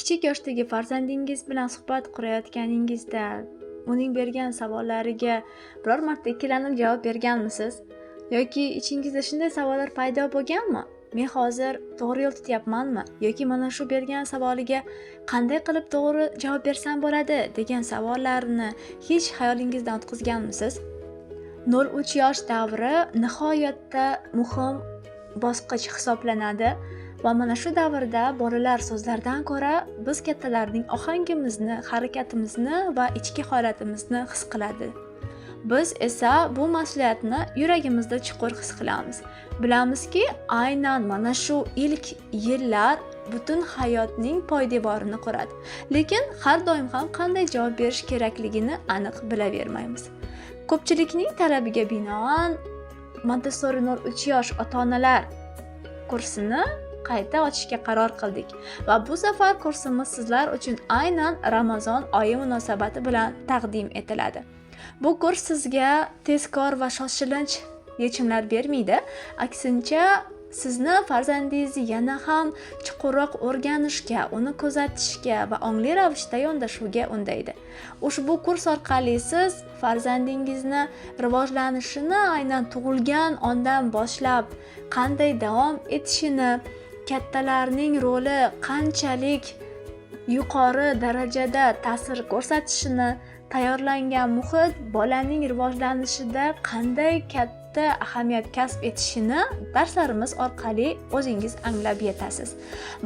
kichik yoshdagi farzandingiz bilan suhbat qurayotganingizda uning bergan savollariga biror marta ikkilanib javob berganmisiz? Yoki ichingizda shunday savollar paydo bo'lganmi? Men hozir to'g'ri yo'l tutyapmanmi? Yoki mana shu bergan savoliga qanday qilib to'g'ri javob bersam bo'ladi degan savollarni hech xayolingizdan o'tkazganmisiz? 0-3 yosh davri nihoyatda muhim bosqich hisoblanadi va mana shu davrda bolalar so'zlardan ko'ra biz kattalarning ohangimizni, harakatimizni va ichki holatimizni his qiladi. Biz esa bu mas'uliyatni yuragimizda chuqur his qilamiz. Bilamizki, aynan mana shu ilk yillar butun hayotning poydevorini quradi. Lekin har doim ham qanday javob berish kerakligini aniq bilavermaymiz. Ko'pchilikning talabiga binoan Montessori 0-3 yosh ota-onalar kursini qayta ochishga qaror qildik va bu safar kursimiz sizlar uchun aynan Ramazon oyi munosabati bilan taqdim etiladi. Bu kurs sizga tezkor va shoshilinch yechimlar bermaydi, aksincha sizni farzandingizni yana ham chuqurroq o'rganishga, uni kuzatishga va ongli ravishda yondashuvga undaydi. Ushbu kurs orqali siz farzandingizni rivojlanishini aynan tug'ilgan ondan boshlab qanday davom etishini, kattalarning roli qanchalik yuqori darajada ta'sir ko'rsatishini, tayyorlangan muhit bolaning rivojlanishida qanday katta ahamiyat kasb etishini darslarimiz orqali o'zingiz anglab yetasiz.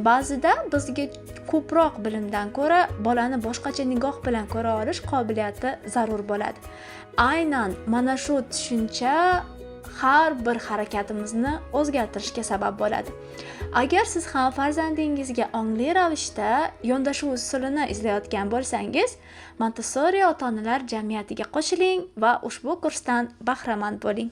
Ba'zida bizga ko'proq bilimdan ko'ra bolani boshqacha nigoh bilan ko'ra olish qobiliyati zarur bo'ladi. Aynan mana shu tushuncha har bir harakatimizni o'zgartirishga sabab bo'ladi. Agar siz ham farzandingizga ongli ravishda yondashuv usulini izlayotgan bo'lsangiz, Montessori ota-onalar jamiyatiga qo'shiling va ushbu kursdan bahramand bo'ling.